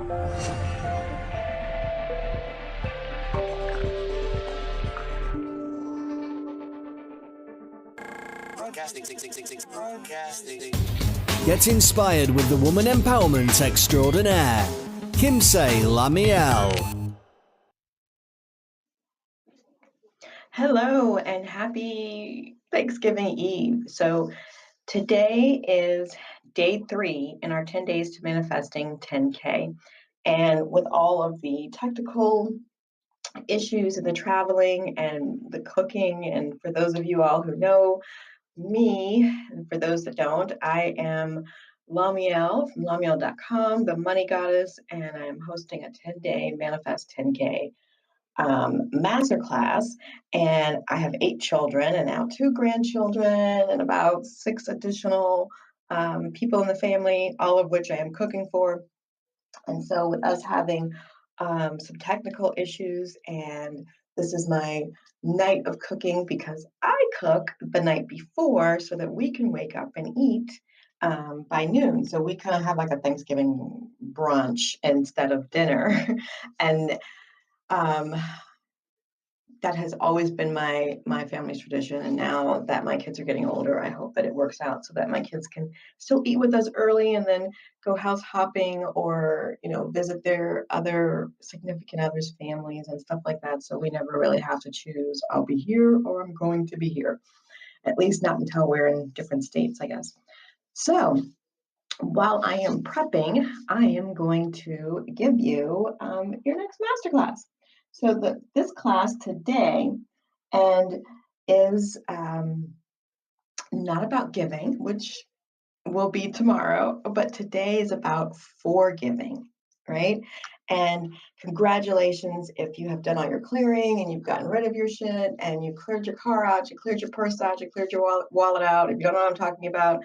Get inspired with the woman empowerment extraordinaire, LaMeel. Hello and happy Thanksgiving Eve. So today is day 3 in our 10 days to manifesting 10K. And with all of the technical issues and the traveling and the cooking, and for those of you all who know me, and for those that don't, I am LaMeel from LaMeel.com, the money goddess, and I'm hosting a 10-day Manifest 10K masterclass. And I have 8 children and now 2 grandchildren and about 6 additional people in the family, all of which I am cooking for. And so with us having some technical issues, and this is my night of cooking because I cook the night before so that we can wake up and eat by noon. So we kind of have like a Thanksgiving brunch instead of dinner. And that has always been my family's tradition. And now that my kids are getting older, I hope that it works out so that my kids can still eat with us early and then go house hopping or, visit their other significant others' families and stuff like that. So we never really have to choose, I'll be here or I'm going to be here, at least not until we're in different states, I guess. So while I am prepping, I am going to give you your next masterclass. So this class today is not about giving, which will be tomorrow, but today is about forgiving, right? And congratulations if you have done all your clearing and you've gotten rid of your shit and you cleared your car out, you cleared your purse out, you cleared your wallet out. If you don't know what I'm talking about,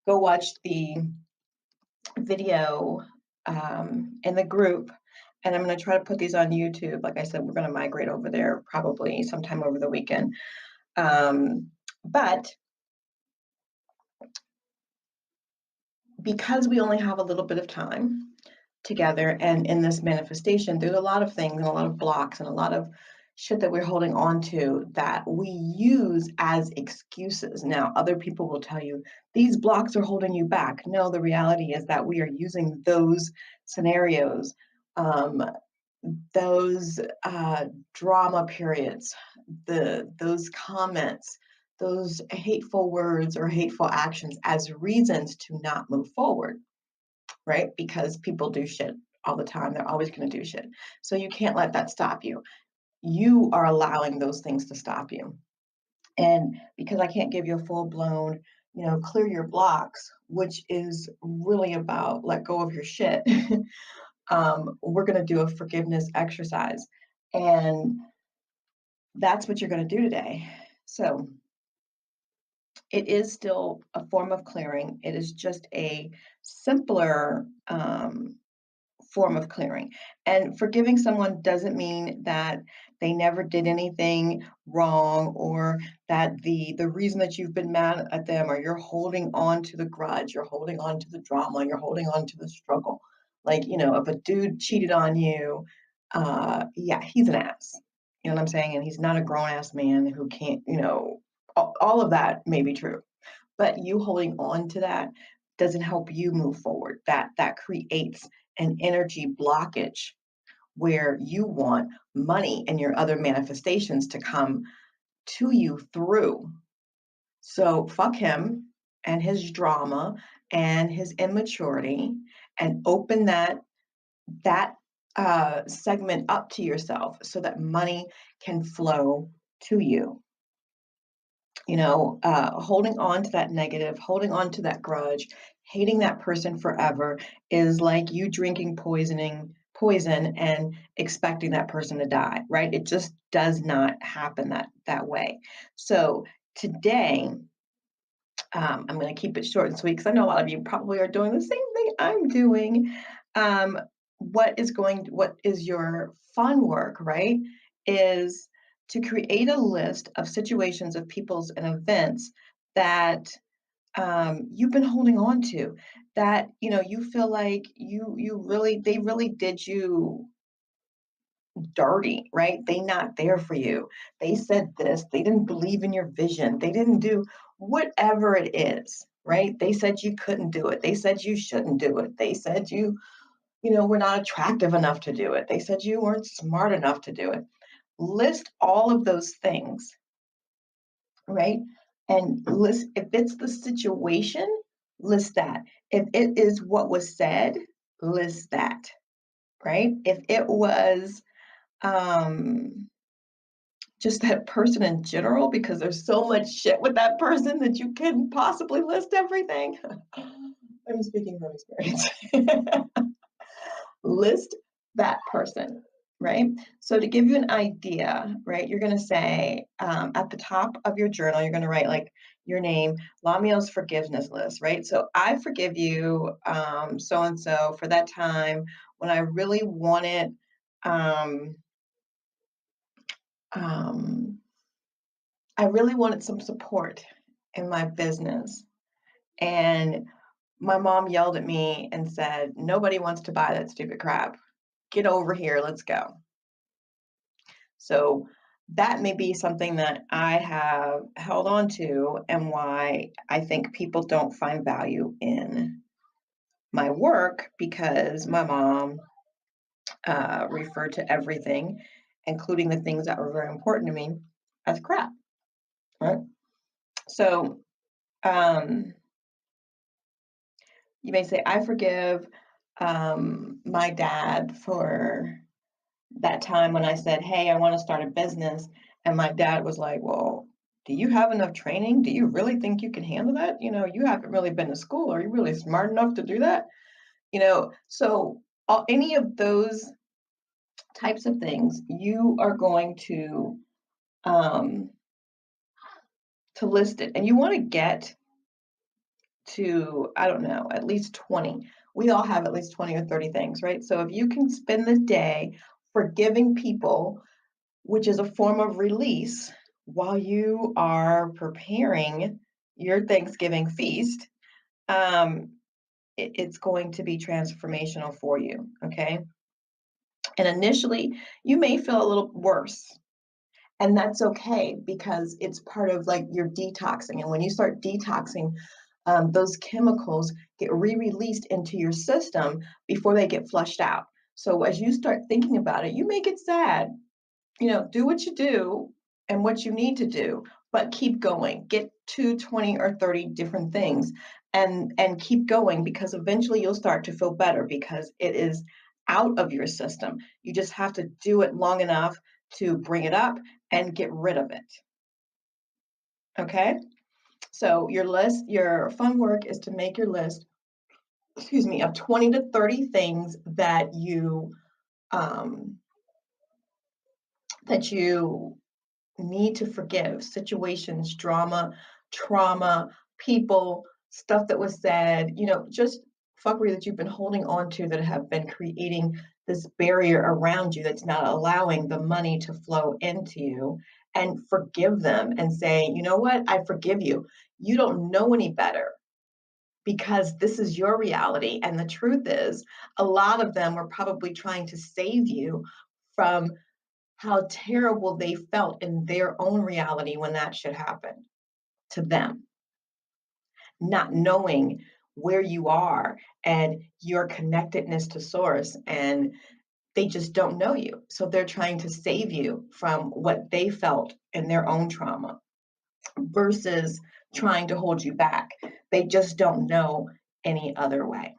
go watch the video in the group. And I'm going to try to put these on YouTube. Like I said, we're going to migrate over there probably sometime over the weekend. But because we only have a little bit of time together and in this manifestation, there's a lot of things and a lot of blocks and a lot of shit that we're holding on to that we use as excuses. Now, other people will tell you these blocks are holding you back. No, the reality is that we are using those scenarios, those drama periods, those comments, those hateful words or hateful actions as reasons to not move forward, right? Because people do shit all the time. They're always going to do shit. So you can't let that stop you. You are allowing those things to stop you. And because I can't give you a full-blown, clear your blocks, which is really about let go of your shit, we're going to do a forgiveness exercise. And that's what you're going to do today. So it is still a form of clearing. It is just a simpler form of clearing. And forgiving someone doesn't mean that they never did anything wrong or that the reason that you've been mad at them or you're holding on to the grudge, you're holding on to the drama, you're holding on to the struggle. Like, if a dude cheated on you, yeah, he's an ass. You know what I'm saying? And he's not a grown ass man who can't, all of that may be true. But you holding on to that doesn't help you move forward. That creates an energy blockage where you want money and your other manifestations to come to you through. So fuck him and his drama and his immaturity and open that segment up to yourself so that money can flow to you. Holding on to that negative, holding on to that grudge, hating that person forever is like you drinking poison and expecting that person to die, right? It just does not happen that way. So today, I'm going to keep it short and sweet because I know a lot of you probably are doing the same thing I'm doing. What is your fun work, right? Is to create a list of situations of peoples and events that you've been holding on to, that, you feel like they really did you dirty, right? They not there for you. They said this, they didn't believe in your vision. They didn't do whatever it is, right? They said you couldn't do it. They said you shouldn't do it. They said you were not attractive enough to do it. They said you weren't smart enough to do it. List all of those things, right? And list if it's the situation, list that. If it is what was said, list that, right? If it was um just that person in general, because there's so much shit with that person that you couldn't possibly list everything. I'm speaking from experience. List that person, right? So to give you an idea, right, you're going to say at the top of your journal, you're going to write like your name, LaMeel's forgiveness list, right? So I forgive you, so and so, for that time when I really wanted um, um, I really wanted some support in my business. And my mom yelled at me and said, "Nobody wants to buy that stupid crap. Get over here. Let's go." So that may be something that I have held on to, and why I think people don't find value in my work, because my mom referred to everything, including the things that were very important to me, as crap. Right. So um, you may say, I forgive my dad for that time when I said, "Hey, I want to start a business." And my dad was like, "Well, do you have enough training? Do you really think you can handle that? You haven't really been to school. Are you really smart enough to do that?" So any of those types of things, you are going um, to list it. And you want to get to, I don't know, at least 20. We all have at least 20 or 30 things, right? So if you can spend the day forgiving people, which is a form of release, while you are preparing your Thanksgiving feast, um, it's going to be transformational for you, okay? And initially, you may feel a little worse. And that's okay, because it's part of like your detoxing. And when you start detoxing, those chemicals get re-released into your system before they get flushed out. So as you start thinking about it, you may get sad. Do what you do and what you need to do, but keep going. Get to 20 or 30 different things, and keep going, because eventually you'll start to feel better, because it is out of your system. You just have to do it long enough to bring it up and get rid of it. Okay? So your fun work is to make your list, excuse me, of 20 to 30 things um, that you need to forgive: situations, drama, trauma, people, stuff that was said, just fuckery that you've been holding on to, that have been creating this barrier around you that's not allowing the money to flow into you. And forgive them and say, "You know what? I forgive you. You don't know any better, because this is your reality." And the truth is, a lot of them were probably trying to save you from how terrible they felt in their own reality when that should happen to them, not knowing where you are and your connectedness to source. And they just don't know you. So they're trying to save you from what they felt in their own trauma, versus trying to hold you back. They just don't know any other way.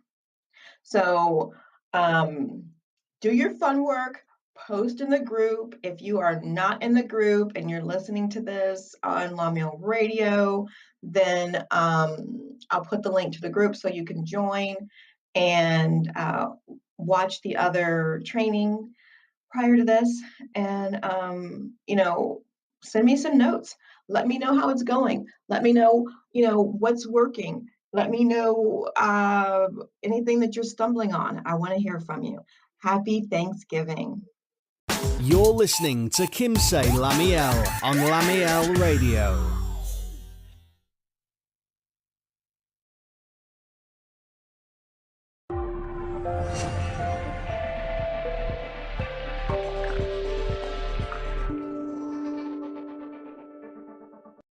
So do your fun work, post in the group. If you are not in the group and you're listening to this on LaMeel Radio, then I'll put the link to the group so you can join and watch the other training prior to this. And, send me some notes. Let me know how it's going. Let me know, what's working. Let me know anything that you're stumbling on. I want to hear from you. Happy Thanksgiving. You're listening to Kimsey LaMeel on LaMeel Radio.